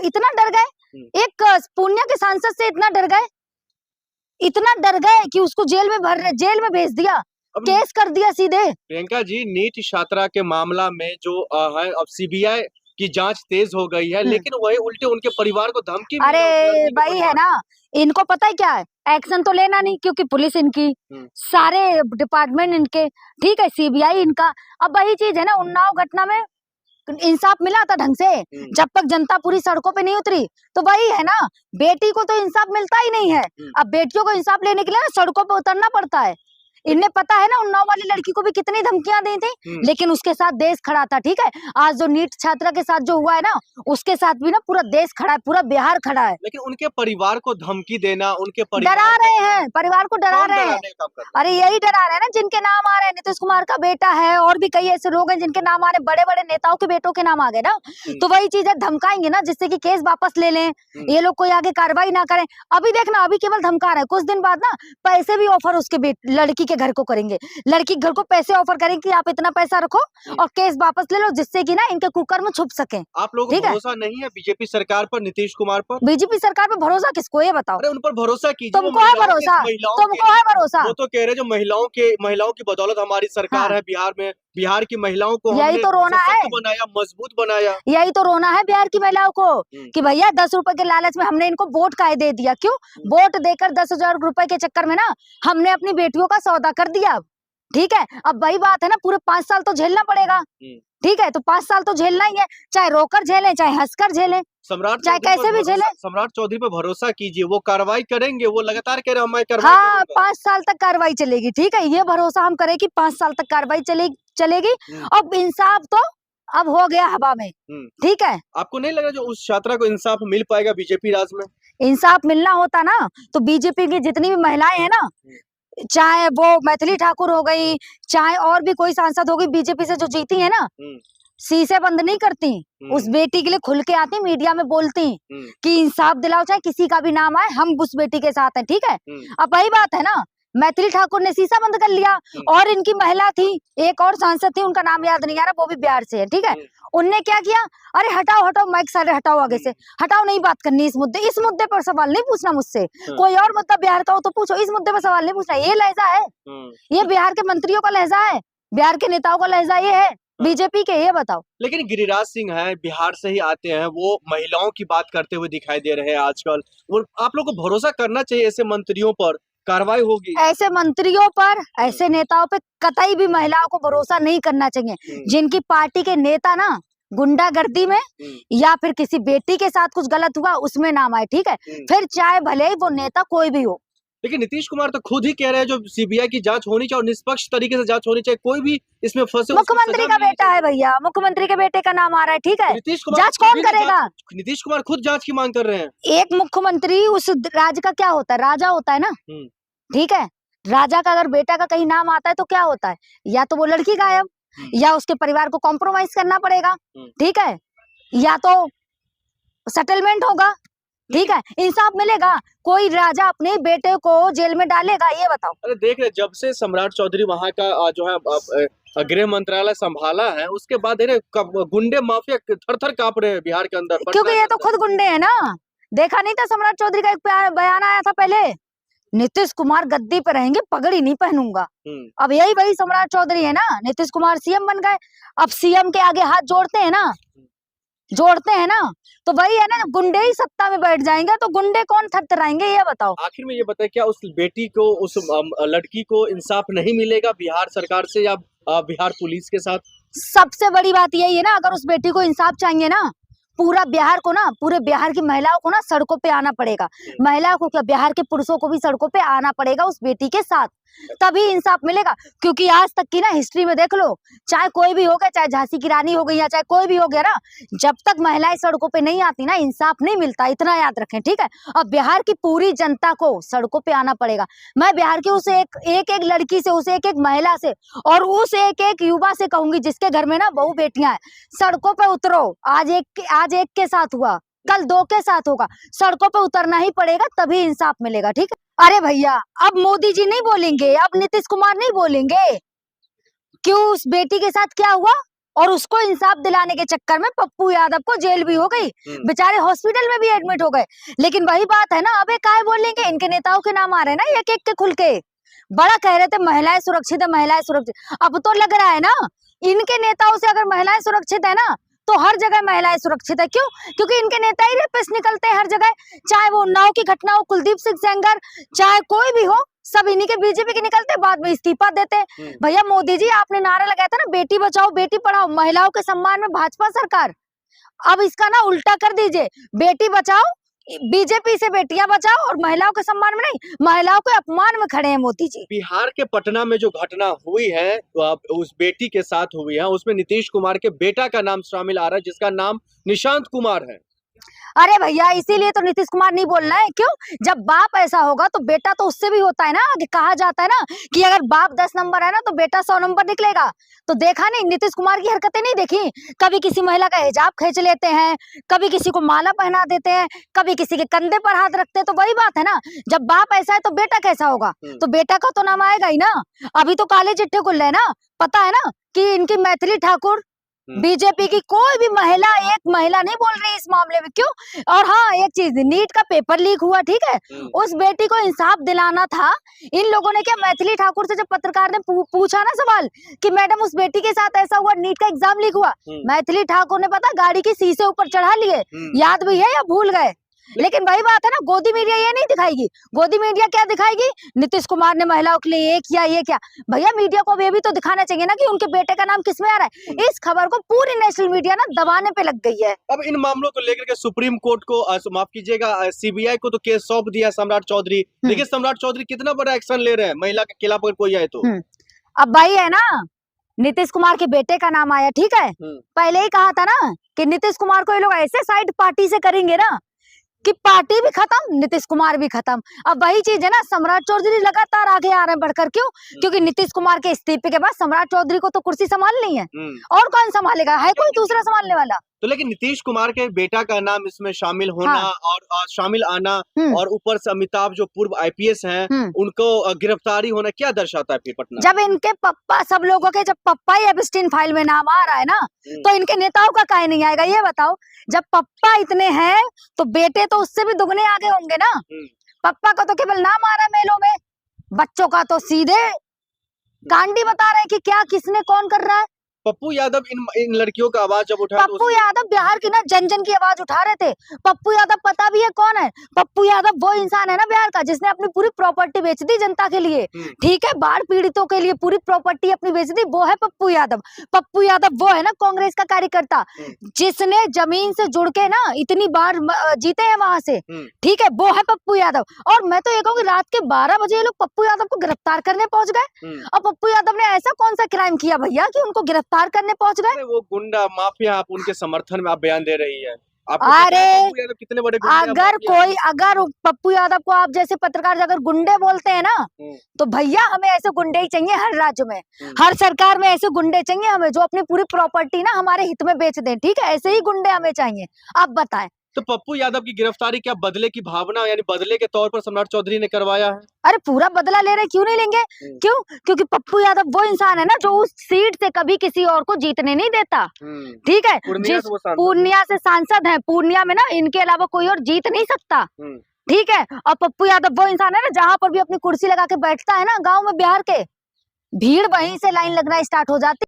इतना डर गए, एक पूर्णिया के सांसद से इतना डर गए कि उसको जेल में भेज दिया, केस कर दिया सीधे। प्रियंका जी, नीट छात्रा के मामला में जो है अब सीबीआई की जांच तेज हो गई है, लेकिन वही उल्टे उनके परिवार को धमकी मिल रही है। अरे भाई है ना, इनको पता है क्या है, एक्शन तो लेना नहीं, क्योंकि पुलिस इनकी, सारे डिपार्टमेंट इनके, ठीक है, सीबीआई इनका। अब वही चीज है ना, उन्नाव घटना में इंसाफ मिला था ढंग से, जब तक जनता पूरी सड़कों पे नहीं उतरी। तो वही है ना, बेटी को तो इंसाफ मिलता ही नहीं है। अब बेटियों को इंसाफ लेने के लिए ना सड़कों पे उतरना पड़ता है। इन्हें पता है ना, उन्नाव वाली लड़की को भी कितनी धमकियां दी थी, लेकिन उसके साथ देश खड़ा था। ठीक है, आज जो नीट छात्रा के साथ जो हुआ है ना, उसके साथ भी ना पूरा देश खड़ा है, पूरा बिहार खड़ा है। लेकिन उनके परिवार को धमकी देना, उनके डरा रहे हैं, परिवार को डरा रहे हैं। अरे यही डरा रहे हैं ना, जिनके नाम आ रहे हैं, नीतीश कुमार का बेटा है, और भी कई ऐसे लोग हैं जिनके नाम आ रहे हैं, बड़े बड़े नेताओं के बेटों के नाम आ गए ना, तो वही चीज है, धमकाएंगे ना, जिससे कि केस वापस ले लें, ये लोग कोई आगे कार्रवाई ना करें। अभी देखना, अभी केवल धमका रहे हैं, कुछ दिन बाद ना पैसे भी ऑफर उसके लड़की के घर को करेंगे, लड़की घर को पैसे ऑफर करेंगे कि आप इतना पैसा रखो और केस वापस ले लो, जिससे कि ना इनके कुकर्म छुप सके। आप लोगों को भरोसा नहीं है बीजेपी सरकार पर, नीतीश कुमार पर? बीजेपी सरकार पर भरोसा किसको, ये बताओ? अरे उन पर भरोसा कीजिए। तुमको है भरोसा? तुमको है भरोसा? वो तो कह रहे जो महिलाओं की बदौलत हमारी सरकार है बिहार में, बिहार की महिलाओं को यही तो रोना है, बनाया, मजबूत बनाया। यही तो रोना है बिहार की महिलाओं को कि भैया 10 रुपए के लालच में हमने इनको वोट काहे दे दिया। क्यों? वोट देकर 10,000 रुपए के चक्कर में ना हमने अपनी बेटियों का सौदा कर दिया। ठीक है, अब वही बात है ना, पूरे 5 साल तो झेलना पड़ेगा। ठीक है, तो 5 साल तो झेलना ही है, चाहे रोकर झेलें, चाहे हंसकर झेलें, चाहे कैसे भी झेलें। सम्राट चौधरी पे भरोसा कीजिए, वो कार्रवाई करेंगे, वो लगातार कह रहे हैं हाँ, 5 साल तक कार्रवाई चलेगी। ठीक है, ये भरोसा हम करें कि 5 साल तक कार्रवाई चलेगी। अब इंसाफ तो अब हो गया हवा में। ठीक है, आपको नहीं लगा जो उस छात्रा को इंसाफ मिल पाएगा बीजेपी राज में? इंसाफ मिलना होता ना तो बीजेपी की जितनी भी महिलाएं हैं ना, चाहे वो मैथिली ठाकुर हो गई, चाहे और भी कोई सांसद होगी बीजेपी से जो जीती है ना, शीशे बंद नहीं करती, उस बेटी के लिए खुल के आती, मीडिया में बोलती कि इंसाफ दिलाओ, चाहे किसी का भी नाम आए, हम उस बेटी के साथ हैं। ठीक है, अब वही बात है ना, मैथिली ठाकुर ने शीशा बंद कर लिया, और इनकी महिला थी, एक और सांसद थी, उनका नाम याद नहीं आ रहा, वो भी बिहार से है। ठीक है, उनने क्या किया, अरे हटाओ हटाओ माइक सारे हटाओ, आगे से हटाओ, नहीं बात करनी इस मुद्दे पर सवाल नहीं पूछना मुझसे, कोई और मुद्दा बिहार का हो तो पूछो, इस मुद्दे पर सवाल नहीं पूछना। ये लहजा है, ये बिहार के मंत्रियों का लहजा है, बिहार के नेताओं का लहजा ये है बीजेपी के, ये बताओ। लेकिन गिरिराज सिंह है, बिहार से ही आते हैं, वो महिलाओं की बात करते हुए दिखाई दे रहे हैं आजकल। वो आप लोग को भरोसा करना चाहिए, ऐसे मंत्रियों पर कार्रवाई होगी। ऐसे मंत्रियों पर, ऐसे नेताओं पे कतई भी महिलाओं को भरोसा नहीं करना चाहिए। जिनकी पार्टी के नेता ना गुंडागर्दी में या फिर किसी बेटी के साथ कुछ गलत हुआ उसमें नाम आए, ठीक है, फिर चाहे भले ही वो नेता कोई भी हो। लेकिन नीतीश कुमार तो खुद ही कह रहे हैं जो सीबीआई की जांच होनी चाहिए और निष्पक्ष तरीके से जांच होनी चाहिए, कोई भी इसमें फंसे। मुख्यमंत्री का बेटा है भैया, मुख्यमंत्री के बेटे का नाम आ रहा है। ठीक है, जांच कौन करेगा? नीतीश कुमार खुद जांच की मांग कर रहे हैं। एक मुख्यमंत्री उस राज्य का क्या होता है, राजा होता है ना। ठीक है, राजा का अगर बेटा का कहीं नाम आता है तो क्या होता है, या तो वो लड़की गायब, या उसके परिवार को कॉम्प्रोमाइज करना पड़ेगा। ठीक है, या तो सेटलमेंट होगा। ठीक है, इंसाफ मिलेगा। कोई राजा अपने बेटे को जेल में डालेगा, ये बताओ? अरे देख रहे, जब से सम्राट चौधरी वहाँ का जो है गृह मंत्रालय संभाला है, उसके बाद गुंडे माफिया थर थर कांप रहे हैं बिहार के अंदर, क्योंकि ये तो खुद गुंडे हैं ना। देखा नहीं था सम्राट चौधरी का एक बयान आया था पहले, नीतीश कुमार गद्दी पे रहेंगे, पगड़ी नहीं पहनूंगा। अब यही वही सम्राट चौधरी है ना, नीतीश कुमार सीएम बन गए, अब सीएम के आगे हाथ जोड़ते हैं ना, तो वही है ना, गुंडे ही सत्ता में बैठ जाएंगे तो गुंडे कौन थरथराएंगे, ये बताओ? आखिर में ये बताए, क्या उस बेटी को, उस लड़की को इंसाफ नहीं मिलेगा बिहार सरकार से या बिहार पुलिस के साथ? सबसे बड़ी बात यही है ना, अगर उस बेटी को इंसाफ चाहिए ना, पूरा बिहार को ना, पूरे बिहार की महिलाओं को ना सड़कों पे आना पड़ेगा। महिलाओं को क्या, बिहार के पुरुषों को भी सड़कों पे आना पड़ेगा उस बेटी के साथ, तभी इंसाफ मिलेगा। क्योंकि आज तक की ना हिस्ट्री में देख लो, चाहे कोई भी हो गया, चाहे झांसी की रानी हो गई या चाहे कोई भी हो गया ना, जब तक महिलाएं सड़कों पे नहीं आती ना, इंसाफ नहीं मिलता, इतना याद रखें। ठीक है, अब बिहार की पूरी जनता को सड़कों पे आना पड़ेगा। मैं बिहार की उस एक लड़की से, उस एक महिला से और उस एक युवा से कहूंगी जिसके घर में ना बहू बेटियां हैं, सड़कों पे उतरो। आज एक के साथ हुआ, कल 2 के साथ होगा, सड़कों पे उतरना ही पड़ेगा, तभी इंसाफ मिलेगा। ठीक है, अरे भैया, अब मोदी जी नहीं बोलेंगे, अब नीतीश कुमार नहीं बोलेंगे, क्यों? उस बेटी के साथ क्या हुआ, और उसको इंसाफ दिलाने के चक्कर में पप्पू यादव को जेल भी हो गई, बेचारे हॉस्पिटल में भी एडमिट हो गए। लेकिन वही बात है ना, अबे काहे बोलेंगे, इनके नेताओं के नाम आ रहे हैं ना एक एक के खुल के। बड़ा कह रहे थे महिलाएं सुरक्षित है, महिलाएं सुरक्षित, अब तो लग रहा है ना इनके नेताओं से अगर महिलाएं सुरक्षित है ना तो हर जगह महिलाएं सुरक्षित है। क्यों? क्योंकि इनके नेता ही रेपिस्ट निकलते हैं हर जगह, चाहे वो उन्नाव की घटना हो, कुलदीप सिंह सेंगर, चाहे कोई भी हो, सब इन्हीं के बीजेपी के निकलते, बाद में इस्तीफा देते हैं। भैया मोदी जी, आपने नारा लगाया था ना बेटी बचाओ बेटी पढ़ाओ, महिलाओं के सम्मान में भाजपा सरकार, अब इसका ना उल्टा कर दीजिए, बेटी बचाओ, बीजेपी से बेटियां बचाओ, और महिलाओं के सम्मान में नहीं, महिलाओं के अपमान में खड़े हैं मोदी जी। बिहार के पटना में जो घटना हुई है उस बेटी के साथ हुई है, उसमें नीतीश कुमार के बेटा का नाम शामिल आ रहा है, जिसका नाम निशांत कुमार है। अरे भैया, इसीलिए तो नीतीश कुमार नहीं बोल रहा है। क्यों? जब बाप ऐसा होगा तो बेटा तो उससे भी होता है ना। कहा जाता है ना कि अगर बाप 10 नंबर है ना तो बेटा 100 नंबर निकलेगा। तो देखा नहीं, नीतीश कुमार की हरकतें नहीं देखी? कभी किसी महिला का हिजाब खींच लेते हैं, कभी किसी को माला पहना देते हैं, कभी किसी के कंधे पर हाथ रखते हैं। तो वही बात है ना, जब बाप ऐसा है तो बेटा कैसा होगा? तो बेटा का तो नाम आएगा ही ना। अभी तो काले चिट्ठे खुल रहे हैं ना, पता है ना कि इनकी मैथिली ठाकुर, बीजेपी की कोई भी महिला, एक महिला नहीं बोल रही इस मामले में। क्यों? और हाँ, एक चीज, नीट का पेपर लीक हुआ, ठीक है, उस बेटी को इंसाफ दिलाना था। इन लोगों ने क्या, मैथिली ठाकुर से जब पत्रकार ने पूछा ना सवाल कि मैडम उस बेटी के साथ ऐसा हुआ, नीट का एग्जाम लीक हुआ, मैथिली ठाकुर ने पता गाड़ी की शीशे ऊपर चढ़ा लिए, याद भी है या भूल गए? लेकिन वही बात है ना, गोदी मीडिया ये नहीं दिखाएगी। गोदी मीडिया क्या दिखाएगी? नीतीश कुमार ने महिलाओं के लिए ये किया, ये क्या। भैया मीडिया को ये भी तो दिखाना चाहिए ना कि उनके बेटे का नाम किसमें आ रहा है। इस खबर को पूरी नेशनल मीडिया ना दबाने पे लग गई है। अब इन मामलों को लेकर के सुप्रीम कोर्ट को माफ कीजिएगा, सीबीआई को तो केस सौंप दिया सम्राट चौधरी। देखिए सम्राट चौधरी कितना बड़ा एक्शन ले रहे हैं महिला के खिलाफ अगर कोई आए तो। अब भाई है ना, नीतीश कुमार के बेटे का नाम आया, ठीक है, पहले ही कहा था ना कि नीतीश कुमार को ये लोग ऐसे साइड पार्टी से करेंगे ना कि पार्टी भी खत्म, नीतीश कुमार भी खत्म। अब वही चीज है ना, सम्राट चौधरी लगातार आगे आ रहे हैं बढ़कर। क्यों? क्योंकि नीतीश कुमार के इस्तीफे के बाद सम्राट चौधरी को तो कुर्सी संभालनी है, और कौन संभालेगा? है कोई दूसरा संभालने वाला? तो लेकिन नीतीश कुमार के बेटा का नाम इसमें शामिल होना, हाँ, और शामिल आना, और ऊपर से अमिताभ जो पूर्व आईपीएस हैं, उनको गिरफ्तारी होना, क्या दर्शाता है फिर पटना? जब इनके पप्पा, सब लोगों के जब पप्पा ही एबस्टीन फाइल में नाम आ रहा है ना, तो इनके नेताओं का काहे नहीं आएगा? ये बताओ। जब पप्पा इतने हैं तो बेटे तो उससे भी दुगने आगे होंगे ना। पप्पा का तो केवल नाम आ रहा है मेलों में, बच्चों का तो सीधे कांडी बता रहे हैं कि क्या किसने कौन कर रहा है। पप्पू यादव इन लड़कियों का आवाज जब उठाया, पप्पू यादव बिहार की ना जन जन की आवाज उठा रहे थे। पप्पू यादव पता भी है कौन है? पप्पू यादव वो इंसान है ना बिहार का जिसने अपनी पूरी प्रॉपर्टी बेच दी जनता के लिए, ठीक है, बाढ़ पीड़ितों के लिए पूरी प्रॉपर्टी अपनी बेच दी, वो है पप्पू यादव। पप्पू यादव वो है ना कांग्रेस का कार्यकर्ता जिसने जमीन से जुड़ के ना इतनी बार जीते हैं वहां से, ठीक है, वो है पप्पू यादव। और मैं तो ये कहूँगी रात के 12 बजे ये लोग पप्पू यादव को गिरफ्तार करने पहुंच गए। और पप्पू यादव ने ऐसा कौन सा क्राइम किया भैया कि उनको गिरफ्तार करने पहुंच गए? वो गुंडा माफिया, आप उनके समर्थन में आप बयान दे रही है। अरे कितने बड़े अगर पप्पू यादव को आप जैसे पत्रकार अगर गुंडे बोलते हैं ना, तो भैया हमें ऐसे गुंडे ही चाहिए हर राज्य में, हर सरकार में ऐसे गुंडे चाहिए हमें जो अपनी पूरी प्रॉपर्टी ना हमारे हित में बेच दें, ठीक है, ऐसे ही गुंडे हमें चाहिए। आप बताएं। तो पप्पू यादव की गिरफ्तारी क्या बदले की भावना, यानी बदले के तौर पर सम्राट चौधरी ने करवाया है? अरे पूरा बदला ले रहे, क्यों नहीं लेंगे? क्यों? क्योंकि पप्पू यादव वो इंसान है ना जो उस सीट से कभी किसी और को जीतने नहीं देता, ठीक है। जिस पूर्णिया से सांसद है, पूर्णिया में ना इनके अलावा कोई और जीत नहीं सकता, ठीक है। और पप्पू यादव वो इंसान है ना जहां पर भी अपनी कुर्सी लगा के बैठता है ना गाँव में बिहार के, भीड़ वहीं से लाइन लगना स्टार्ट हो जाती।